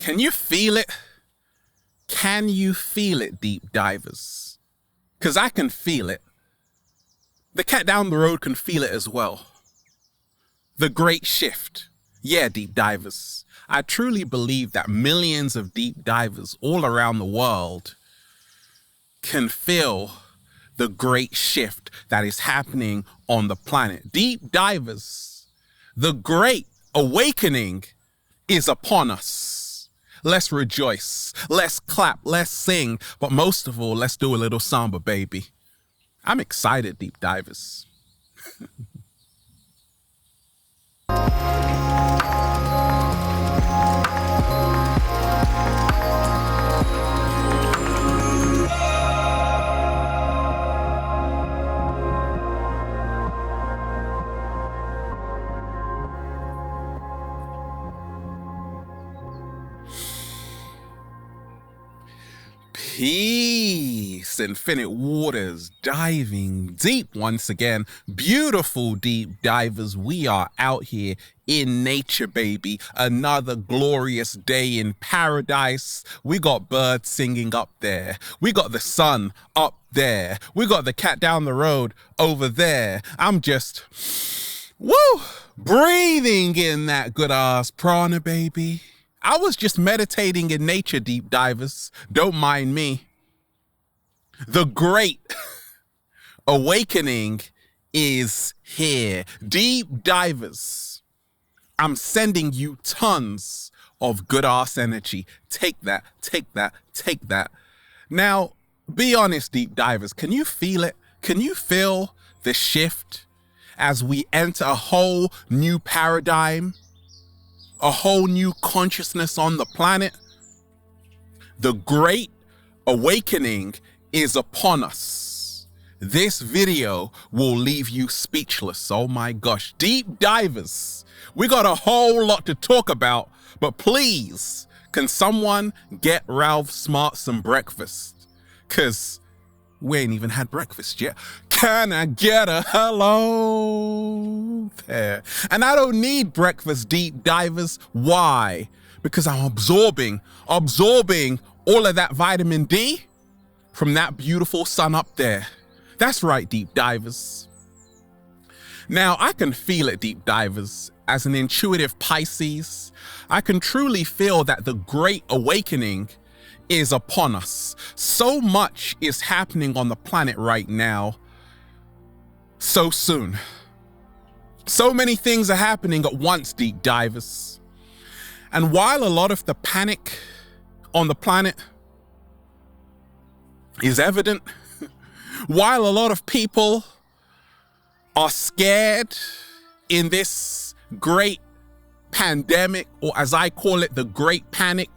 Can you feel it? Can you feel it, deep divers? Because I can feel it. The cat down the road can feel it as well. The great shift. Yeah, deep divers. I truly believe that millions of deep divers all around the world can feel the great shift that is happening on the planet. Deep divers, the great awakening is upon us. Let's rejoice, let's clap, let's sing, but most of all, let's do a little samba, baby. I'm excited, deep divers. Peace, infinite waters, diving deep once again. Beautiful deep divers, we are out here in nature, baby. Another glorious day in paradise. We got birds singing up there. We got the sun up there. We got the cat down the road over there. I'm just, breathing in that good ass prana, baby. I was just meditating in nature, deep divers. Don't mind me. The great awakening is here. Deep divers, I'm sending you tons of good ass energy. Take that, take that, take that. Now, be honest, deep divers. Can you feel it? Can you feel the shift as we enter a whole new paradigm? A whole new consciousness on the planet? The great awakening is upon us. This video will leave you speechless. Oh my gosh. Deep divers, we got a whole lot to talk about, but please, can someone get Ralph Smart some breakfast? Cause we ain't even had breakfast yet. Can I get a hello there? And I don't need breakfast, deep divers. Why? Because I'm absorbing all of that vitamin D from that beautiful sun up there. That's right, deep divers. Now, I can feel it, deep divers. As an intuitive Pisces, I can truly feel that the great awakening is upon us. So much is happening on the planet right now, so soon. So many things are happening at once, deep divers. And while a lot of the panic on the planet is evident, while a lot of people are scared in this great pandemic, or as I call it, the great panic,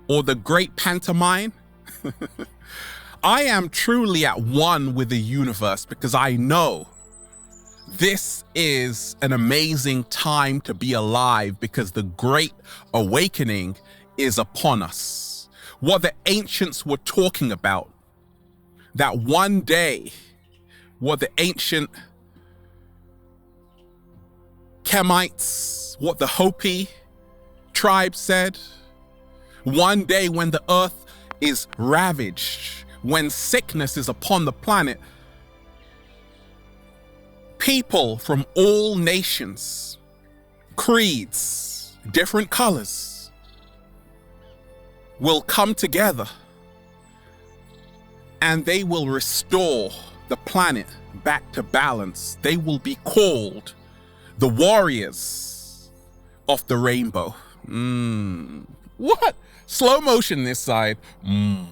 or the great pantomime, I am truly at one with the universe because I know this is an amazing time to be alive because the great awakening is upon us. What the ancients were talking about, that one day, what the ancient Kemites, what the Hopi tribe said, one day when the earth is ravaged, when sickness is upon the planet, people from all nations, creeds, different colors, will come together and they will restore the planet back to balance. They will be called the warriors of the rainbow. What? Slow motion this side. And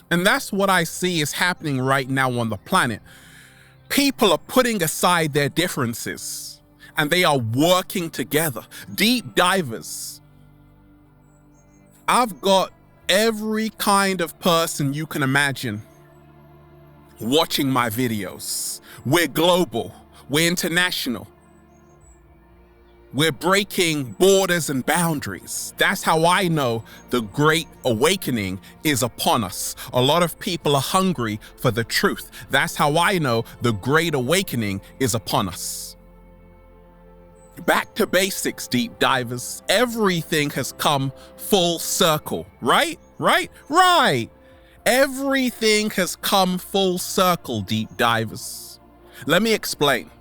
that's what I see is happening right now on the planet. People are putting aside their differences and they are working together. Deep divers. I've got every kind of person you can imagine watching my videos. We're global. We're international. We're breaking borders and boundaries. That's how I know the great awakening is upon us. A lot of people are hungry for the truth. That's how I know the great awakening is upon us. Back to basics, deep divers. Everything has come full circle, right? Right. Everything has come full circle, deep divers. Let me explain.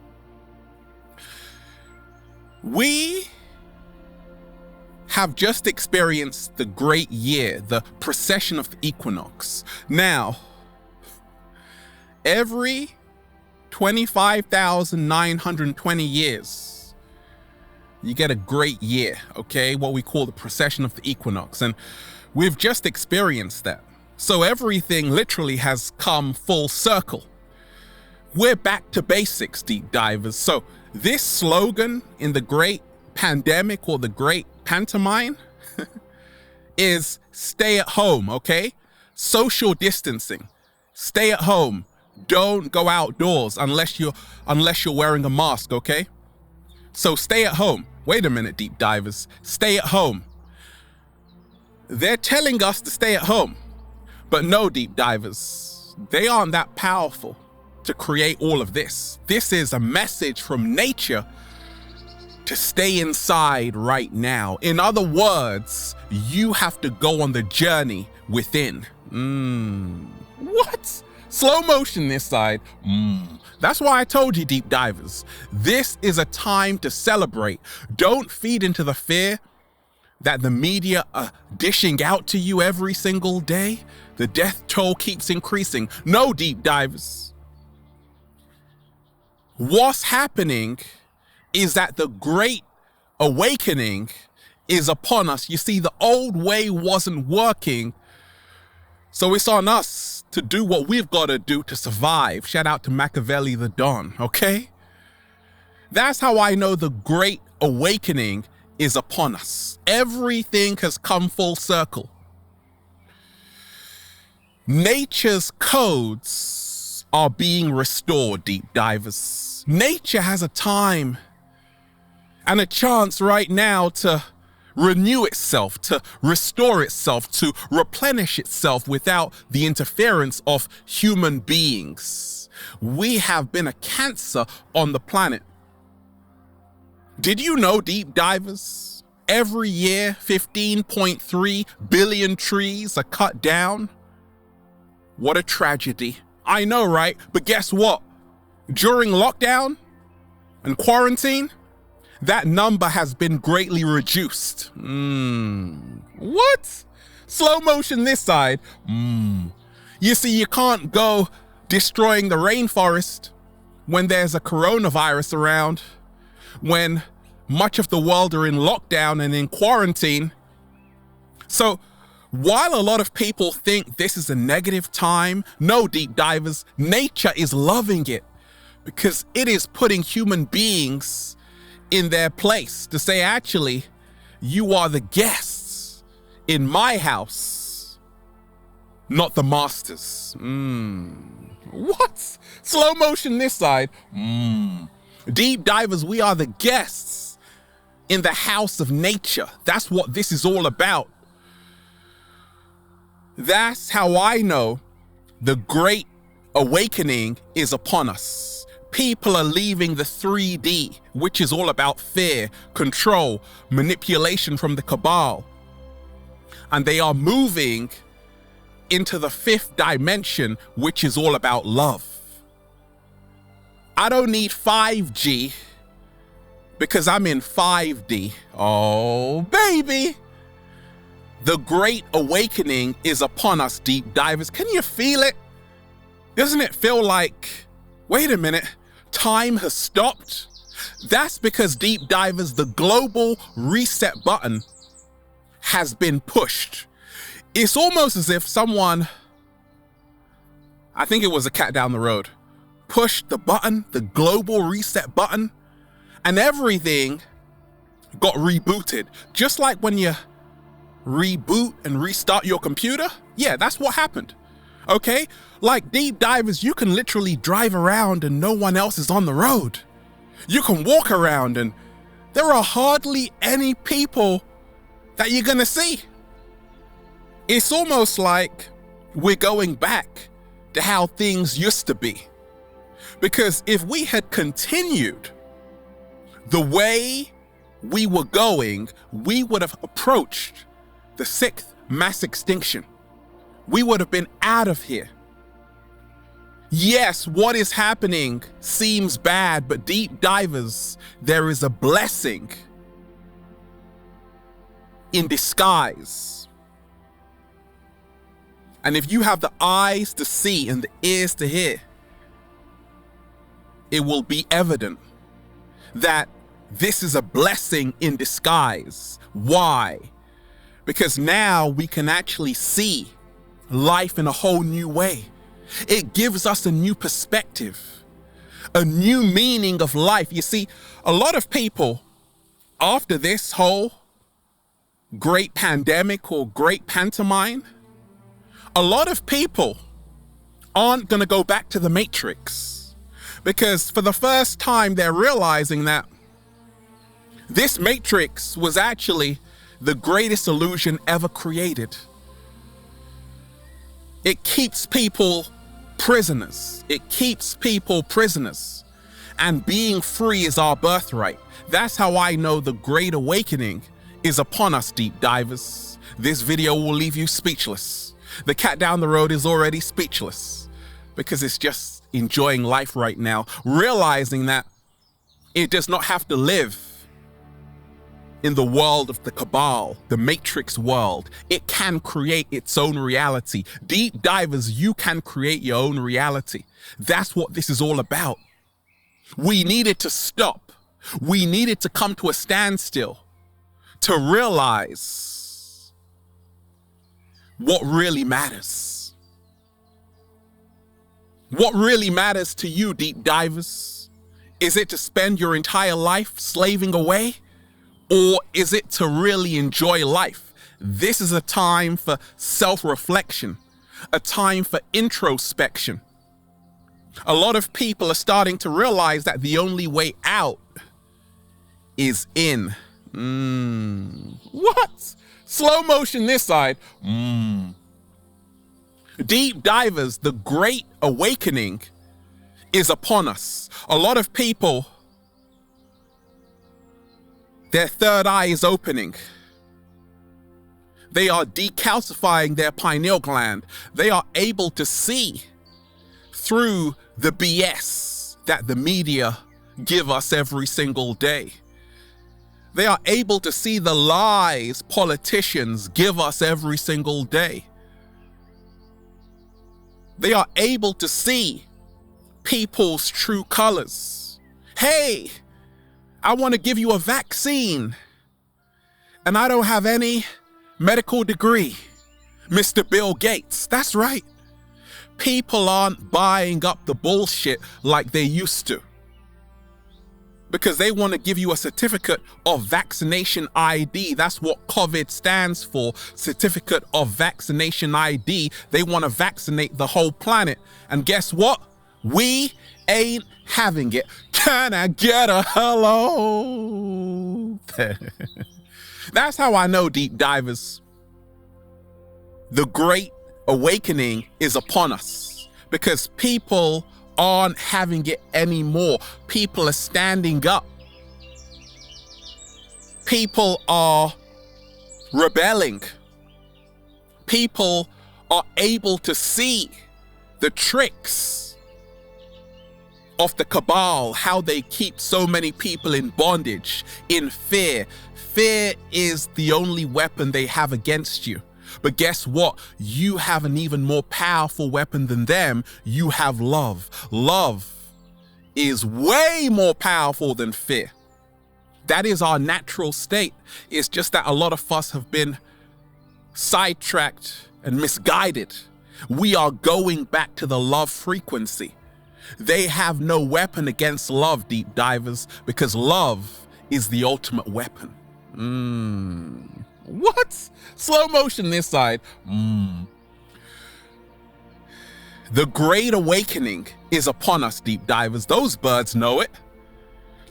We have just experienced the great year, the precession of the equinox. Now, every 25,920 years, you get a great year, okay? What we call the precession of the equinox. And we've just experienced that. So everything literally has come full circle. We're back to basics, deep divers. So this slogan in the great pandemic or the great pantomime is stay at home, okay? Social distancing. Stay at home. Don't go outdoors unless you're wearing a mask, okay? So stay at home. Wait a minute, deep divers. Stay at home. They're telling us to stay at home. But no, deep divers, they aren't that powerful to create all of this. This is a message from nature to stay inside right now. In other words, you have to go on the journey within. What? Slow motion this side. That's why I told you, deep divers, this is a time to celebrate. Don't feed into the fear that the media are dishing out to you every single day. The death toll keeps increasing. No, deep divers. What's happening is that the great awakening is upon us. You see, the old way wasn't working, so it's on us to do what we've got to do to survive. Shout out to Machiavelli the Don, okay? That's how I know the great awakening is upon us. Everything has come full circle. Nature's codes are being restored, deep divers. Nature has a time and a chance right now to renew itself, to restore itself, to replenish itself without the interference of human beings. We have been a cancer on the planet. Did you know, deep divers, every year 15.3 billion trees are cut down? What a tragedy. I know, right? But guess what? During lockdown and quarantine, that number has been greatly reduced. What? Slow motion this side. You see, you can't go destroying the rainforest when there's a coronavirus around, when much of the world are in lockdown and in quarantine. So while a lot of people think this is a negative time, no, deep divers, nature is loving it because it is putting human beings in their place to say, actually, you are the guests in my house, not the masters. What? Slow motion this side. Deep divers, we are the guests in the house of nature. That's what this is all about. That's how I know the great awakening is upon us. People are leaving the 3D, which is all about fear, control, manipulation from the cabal. And they are moving into the 5th dimension, which is all about love. I don't need 5G because I'm in 5D. Oh, baby. The great awakening is upon us, deep divers. Can you feel it? Doesn't it feel like, wait a minute, time has stopped? That's because, deep divers, the global reset button has been pushed. It's almost as if someone, I think it was a cat down the road, pushed the button, the global reset button, and everything got rebooted. Just like when you reboot and restart your computer? Yeah, that's what happened. Okay? Like, deep divers, you can literally drive around and no one else is on the road. You can walk around and there are hardly any people that you're gonna see. It's almost like we're going back to how things used to be. Because if we had continued the way we were going, we would have approached the 6th mass extinction. We would have been out of here. Yes, what is happening seems bad, but deep divers, there is a blessing in disguise. And if you have the eyes to see and the ears to hear, it will be evident that this is a blessing in disguise. Why? Because now we can actually see life in a whole new way. It gives us a new perspective, a new meaning of life. You see, a lot of people, after this whole great pandemic or great pantomime, a lot of people aren't going to go back to the Matrix, because for the first time they're realizing that this Matrix was actually the greatest illusion ever created. It keeps people prisoners. It keeps people prisoners. And being free is our birthright. That's how I know the Great Awakening is upon us, deep divers. This video will leave you speechless. The cat down the road is already speechless because it's just enjoying life right now, realizing that it does not have to live in the world of the cabal, the Matrix world. It can create its own reality. Deep divers, you can create your own reality. That's what this is all about. We needed to stop. We needed to come to a standstill to realize what really matters. What really matters to you, deep divers? Is it to spend your entire life slaving away? Or is it to really enjoy life? This is a time for self-reflection, a time for introspection. A lot of people are starting to realize that the only way out is in. What? Slow motion this side. Deep divers, the Great Awakening is upon us. A lot of people, their third eye is opening. They are decalcifying their pineal gland. They are able to see through the BS that the media give us every single day. They are able to see the lies politicians give us every single day. They are able to see people's true colors. Hey, I want to give you a vaccine, and I don't have any medical degree, Mr. Bill Gates. That's right. People aren't buying up the bullshit like they used to, because they want to give you a certificate of vaccination ID. That's what COVID stands for, Certificate of Vaccination ID. They want to vaccinate the whole planet. And guess what? We ain't having it. Can I get a hello? That's how I know, deep divers, the Great Awakening is upon us, because people aren't having it anymore. People are standing up. People are rebelling. People are able to see the tricks of the cabal, how they keep so many people in bondage, in fear. Fear is the only weapon they have against you. But guess what? You have an even more powerful weapon than them. You have love. Love is way more powerful than fear. That is our natural state. It's just that a lot of us have been sidetracked and misguided. We are going back to the love frequency. They have no weapon against love, deep divers, because love is the ultimate weapon. What? Slow motion this side. The Great Awakening is upon us, deep divers. Those birds know it.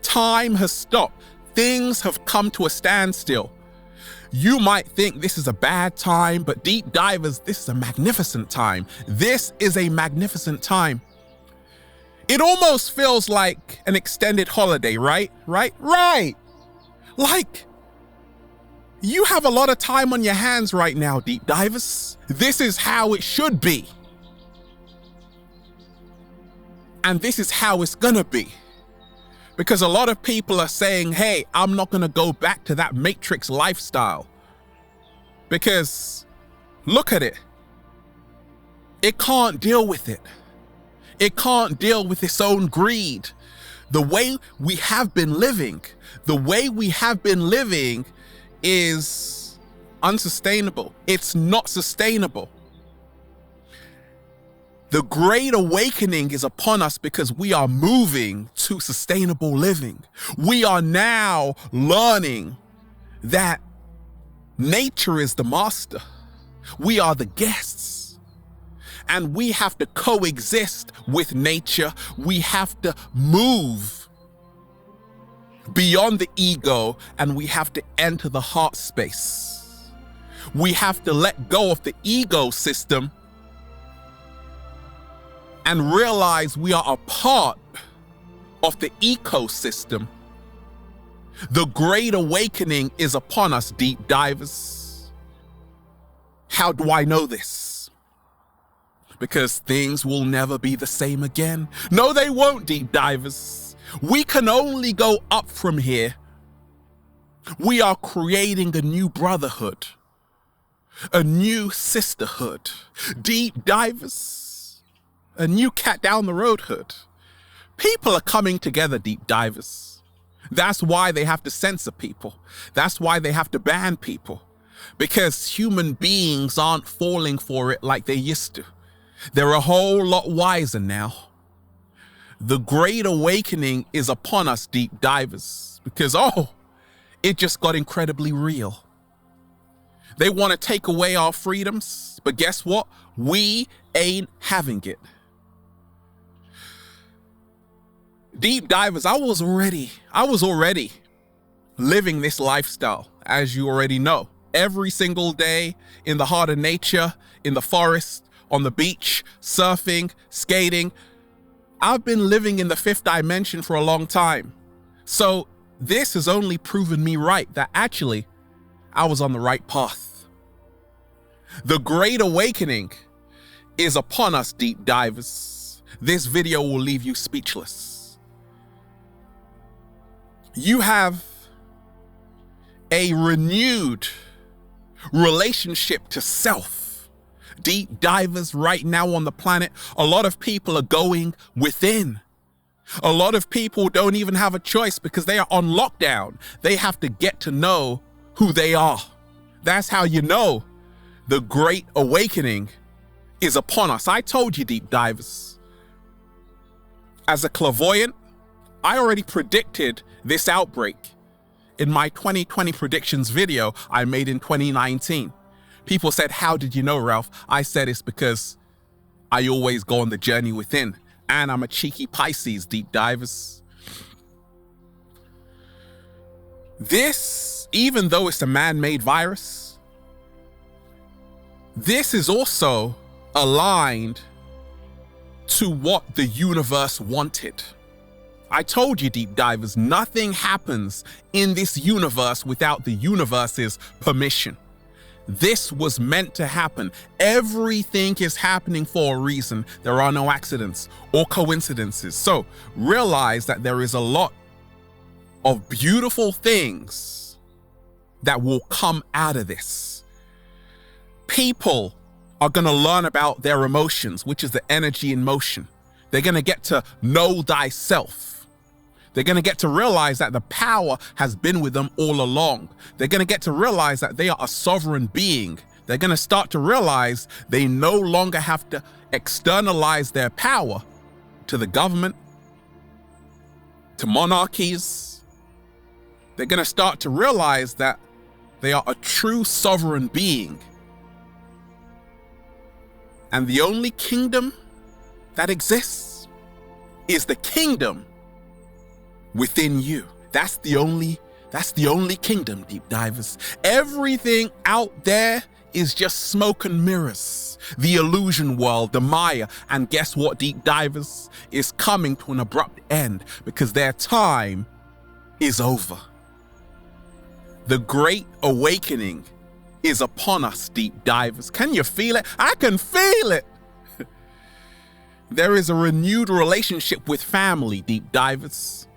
Time has stopped. Things have come to a standstill. You might think this is a bad time, but deep divers, this is a magnificent time. This is a magnificent time. It almost feels like an extended holiday, right? Right? Like, you have a lot of time on your hands right now, deep divers. This is how it should be. And this is how it's gonna be. Because a lot of people are saying, hey, I'm not gonna go back to that Matrix lifestyle. Because look at it. It can't deal with it. It can't deal with its own greed. The way we have been living, is unsustainable. It's not sustainable. The Great Awakening is upon us because we are moving to sustainable living. We are now learning that nature is the master. We are the guests. And we have to coexist with nature. We have to move beyond the ego, and we have to enter the heart space. We have to let go of the ego system and realize we are a part of the ecosystem. The Great Awakening is upon us, deep divers. How do I know this? Because things will never be the same again. No, they won't, deep divers. We can only go up from here. We are creating a new brotherhood, a new sisterhood. Deep divers, a new cat down the road hood. People are coming together, deep divers. That's why they have to censor people. That's why they have to ban people. Because human beings aren't falling for it like they used to. They're a whole lot wiser now. The Great Awakening is upon us, deep divers, because, it just got incredibly real. They want to take away our freedoms, but guess what? We ain't having it. Deep divers, I was already living this lifestyle, as you already know. Every single day in the heart of nature, in the forest, on the beach, surfing, skating. I've been living in the fifth dimension for a long time. So this has only proven me right, that actually I was on the right path. The Great Awakening is upon us, deep divers. This video will leave you speechless. You have a renewed relationship to self. Deep divers right now on the planet, a lot of people are going within. A lot of people don't even have a choice because they are on lockdown. They have to get to know who they are. That's how you know the Great Awakening is upon us. I told you, deep divers. As a clairvoyant, I already predicted this outbreak in my 2020 predictions video I made in 2019. People said, how did you know, Ralph? I said it's because I always go on the journey within. And I'm a cheeky Pisces, deep divers. This, even though it's a man-made virus, this is also aligned to what the universe wanted. I told you, deep divers, nothing happens in this universe without the universe's permission. This was meant to happen. Everything is happening for a reason. There are no accidents or coincidences. So realize that there is a lot of beautiful things that will come out of this. People are going to learn about their emotions, which is the energy in motion. They're going to get to know thyself. They're going to get to realize that the power has been with them all along. They're going to get to realize that they are a sovereign being. They're going to start to realize they no longer have to externalize their power to the government, to monarchies. They're going to start to realize that they are a true sovereign being. And the only kingdom that exists is the kingdom within you. That's the only kingdom, deep divers. Everything out there is just smoke and mirrors. the illusion world, the Maya. And guess what, deep divers? Is coming to an abrupt end because their time is over. The Great Awakening is upon us, deep divers. Can you feel it? I can feel it. There is a renewed relationship with family, deep divers.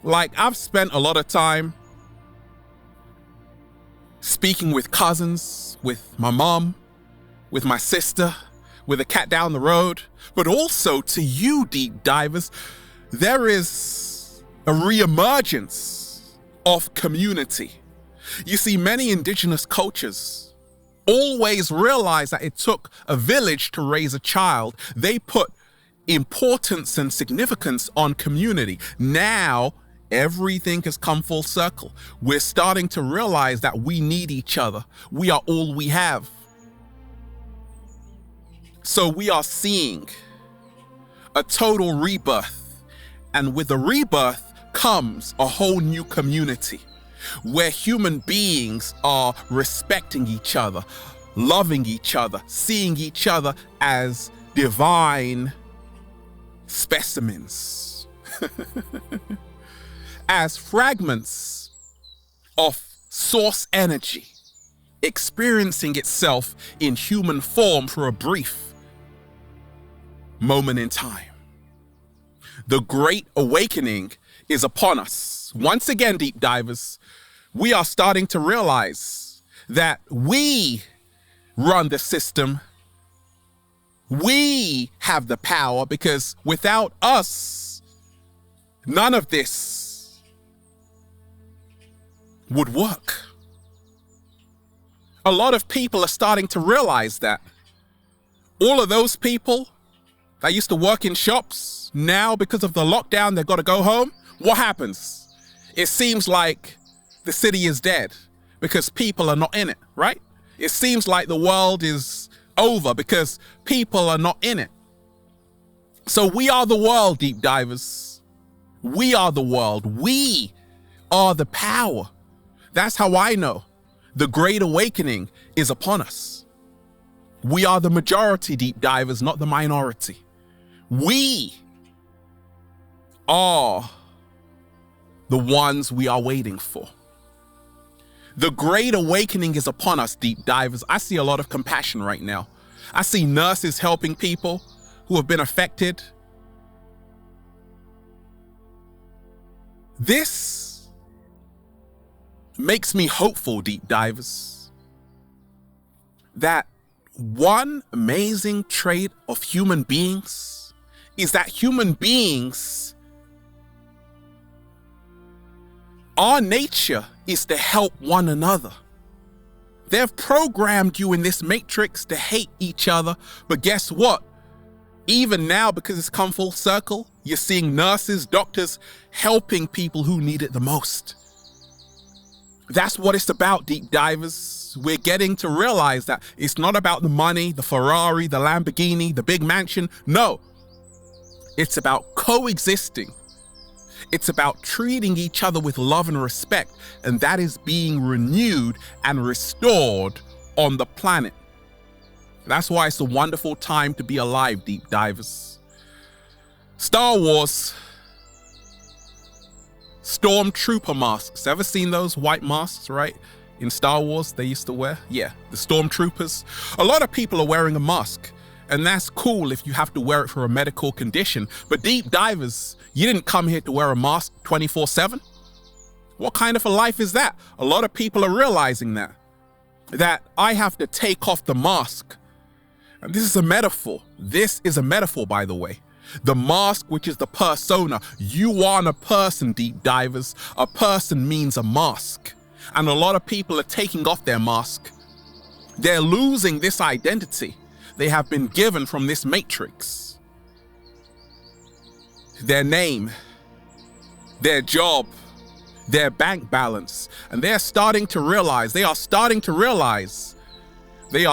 Like, I've spent a lot of time speaking with cousins, with my mom, with my sister, with a cat down the road, but also to you, deep divers, there is a reemergence of community. You see, many indigenous cultures always realized that it took a village to raise a child. They put importance and significance on community. Now, everything has come full circle. We're starting to realize that we need each other. We are all we have. So we are seeing a total rebirth. And with the rebirth comes a whole new community where human beings are respecting each other, loving each other, seeing each other as divine specimens, as fragments of source energy, experiencing itself in human form for a brief moment in time. The Great Awakening is upon us. Once again, deep divers, we are starting to realize that we run the system. We have the power, because without us, none of this would work. A lot of people are starting to realize that. All of those people that used to work in shops, now because of the lockdown, they've got to go home. What happens? It seems like the city is dead because people are not in it, right? It seems like the world is over because people are not in it. So we are the world, deep divers. We are the world. We are the power. That's how I know the Great Awakening is upon us. We are the majority, deep divers, not the minority. We are the ones we are waiting for. The Great Awakening is upon us, deep divers. I see a lot of compassion right now. I see nurses helping people who have been affected. This makes me hopeful, deep divers, that one amazing trait of human beings is that human beings, our nature is to help one another. They've programmed you in this matrix to hate each other, but guess what? Even now, because it's come full circle, you're seeing nurses, doctors helping people who need it the most. That's what it's about, deep divers. We're getting to realize that it's not about the money, the Ferrari, the Lamborghini, the big mansion. No, it's about coexisting. It's about treating each other with love and respect, and that is being renewed and restored on the planet. That's why it's a wonderful time to be alive, deep divers. Star Wars, Stormtrooper masks. Ever seen those white masks, right? In Star Wars, they used to wear? Yeah, the Stormtroopers. A lot of people are wearing a mask, and that's cool if you have to wear it for a medical condition. But deep divers, you didn't come here to wear a mask 24/7. What kind of a life is that? A lot of people are realizing that I have to take off the mask. And this is a metaphor. This is a metaphor, by the way. The mask, which is the persona. You aren't a person, deep divers. A person means a mask. And a lot of people are taking off their mask. They're losing this identity they have been given from this matrix. Their name, their job, their bank balance. And they are starting to realize they are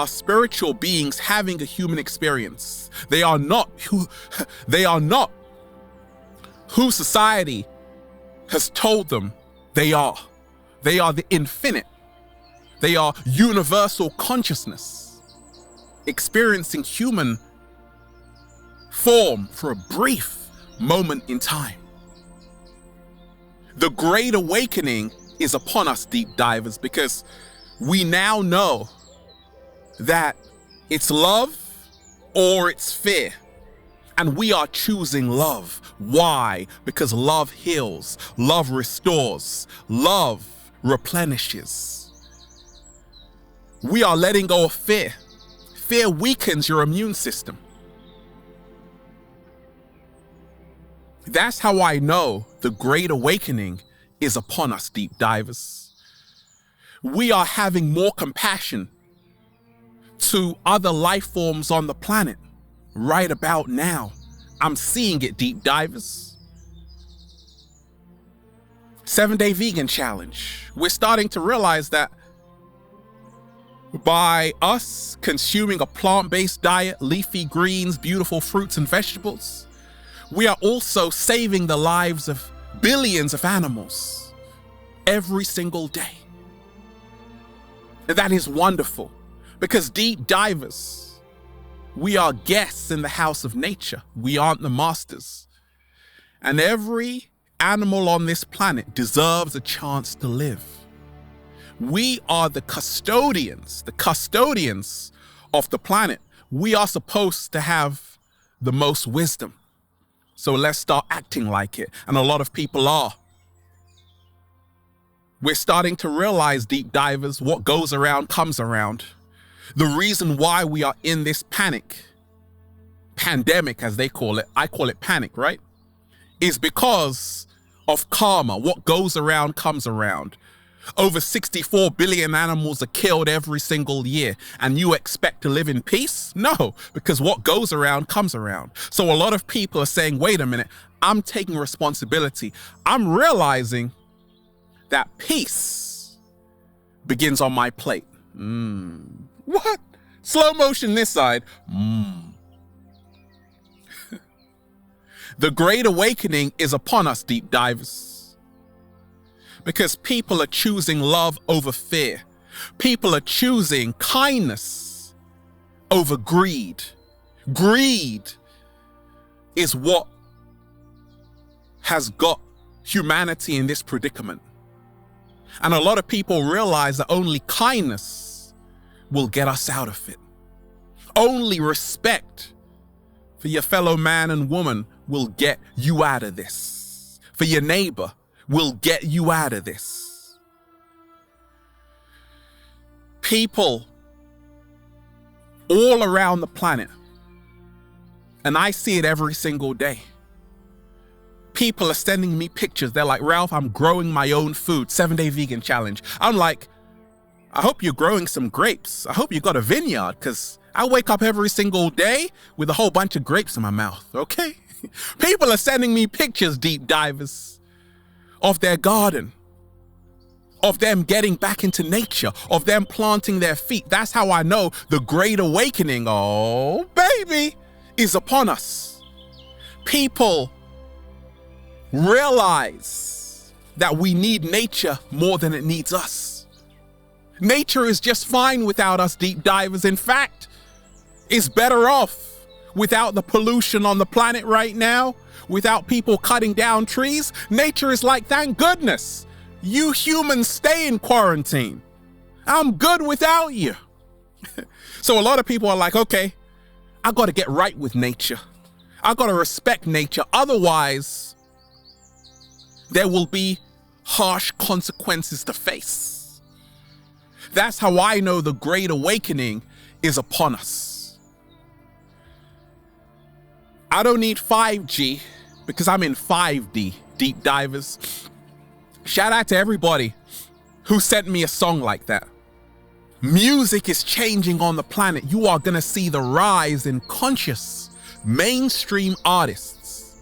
spiritual beings having a human experience. They are not who society has told them they are. They are the infinite. They are universal consciousness. experiencing human form for a brief moment in time. The Great Awakening is upon us, deep divers, because we now know that it's love or it's fear. And we are choosing love. Why? Because love heals, love restores, love replenishes. We are letting go of fear. Fear weakens your immune system. That's how I know the Great Awakening is upon us, deep divers. We are having more compassion to other life forms on the planet right about now. I'm seeing it, deep divers. 7-Day Vegan Challenge. We're starting to realize that by us consuming a plant-based diet, leafy greens, beautiful fruits and vegetables, we are also saving the lives of billions of animals every single day. And that is wonderful, because deep divers, we are guests in the house of nature. We aren't the masters. And every animal on this planet deserves a chance to live. We are the custodians of the planet. We are supposed to have the most wisdom. So let's start acting like it. And a lot of people are. We're starting to realize, deep divers, what goes around comes around. The reason why we are in this pandemic as they call it, I call it panic, right? Is because of karma. What goes around comes around. Over 64 billion animals are killed every single year, and you expect to live in peace? No, because what goes around comes around. So a lot of people are saying, wait a minute, I'm taking responsibility. I'm realizing that peace begins on my plate. What? Slow motion this side. The Great Awakening is upon us, deep divers. Because people are choosing love over fear. People are choosing kindness over greed. Greed is what has got humanity in this predicament. And a lot of people realize that only kindness will get us out of it. Only respect for your fellow man and woman will get you out of this. For your neighbor will get you out of this. People all around the planet, and I see it every single day. People are sending me pictures. They're like, Ralph, I'm growing my own food, 7-Day Vegan Challenge. I'm like, I hope you're growing some grapes. I hope you got a vineyard, because I wake up every single day with a whole bunch of grapes in my mouth, okay? People are sending me pictures, deep divers, of their garden, of them getting back into nature, of them planting their feet. That's how I know the Great Awakening, oh baby, is upon us. People realize that we need nature more than it needs us. Nature is just fine without us, deep divers. In fact, it's better off without the pollution on the planet right now, without people cutting down trees. Nature is like, thank goodness, you humans stay in quarantine. I'm good without you. So a lot of people are like, okay, I got to get right with nature. I got to respect nature. Otherwise, there will be harsh consequences to face. That's how I know the Great Awakening is upon us. I don't need 5G because I'm in 5D, deep divers. Shout out to everybody who sent me a song like that. Music is changing on the planet. You are going to see the rise in conscious mainstream artists.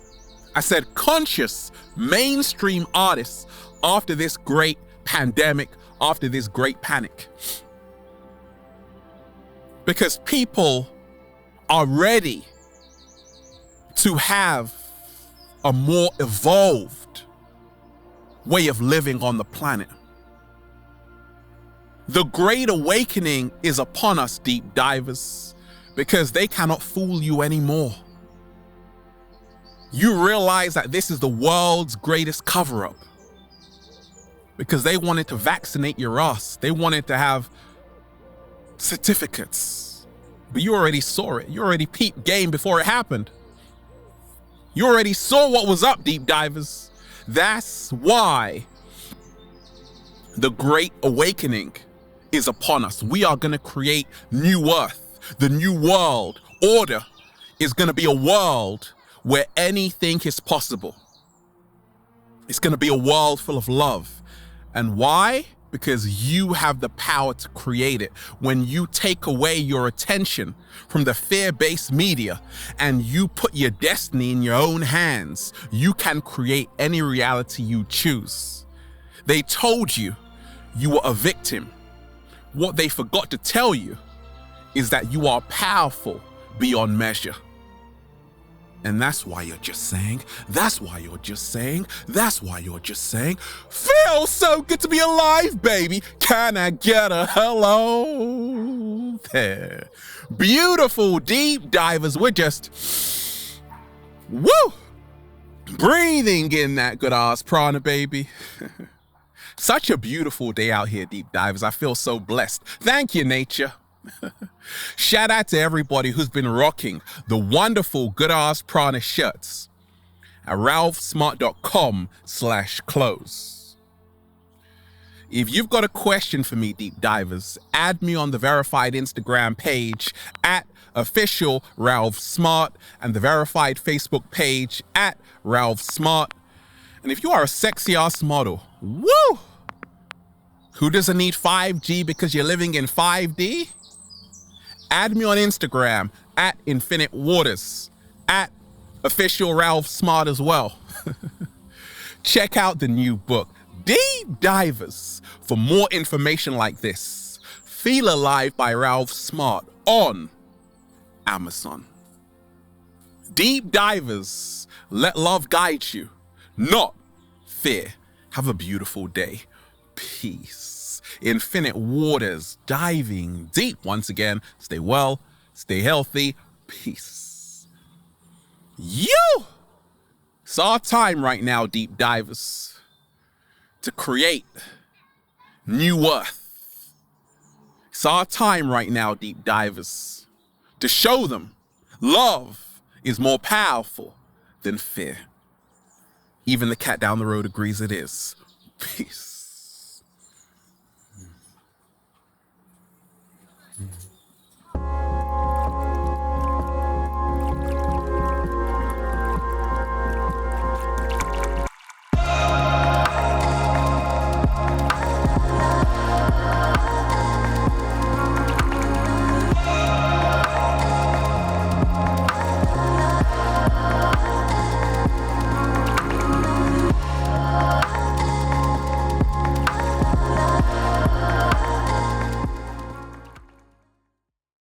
I said conscious mainstream artists after this great pandemic, after this great panic. Because people are ready to have a more evolved way of living on the planet. The Great Awakening is upon us, deep divers, because they cannot fool you anymore. You realize that this is the world's greatest cover-up because they wanted to vaccinate your ass. They wanted to have certificates, but you already saw it. You already peeped game before it happened. You already saw what was up, deep divers. That's why the Great Awakening is upon us. We are going to create new earth. The new world order is going to be a world where anything is possible. It's going to be a world full of love. And why? Because you have the power to create it. When you take away your attention from the fear-based media and you put your destiny in your own hands, you can create any reality you choose. They told you you were a victim. What they forgot to tell you is that you are powerful beyond measure. And that's why you're just saying, that's why you're just saying, that's why you're just saying, feels so good to be alive, baby. Can I get a hello there? Beautiful deep divers. We're just, woo, breathing in that good ass prana, baby. Such a beautiful day out here, deep divers. I feel so blessed. Thank you, nature. Shout out to everybody who's been rocking the wonderful good ass prana shirts at ralphsmart.com/clothes. If you've got a question for me, deep divers, add me on the verified Instagram page at official Ralph Smart and the verified Facebook page at Ralph Smart. And if you are a sexy ass model, woo, who doesn't need 5G because you're living in 5D? Add me on Instagram at Infinite Waters, at official Ralph Smart as well. Check out the new book, Deep Divers, for more information like this. Feel Alive by Ralph Smart on Amazon. Deep divers, let love guide you, not fear. Have a beautiful day. Peace. Infinite waters, diving deep once again. Stay well, stay healthy. Peace. It's our time right now, deep divers, to create new earth. It's our time right now, deep divers, to show them love is more powerful than fear. Even the cat down the road agrees it is. Peace.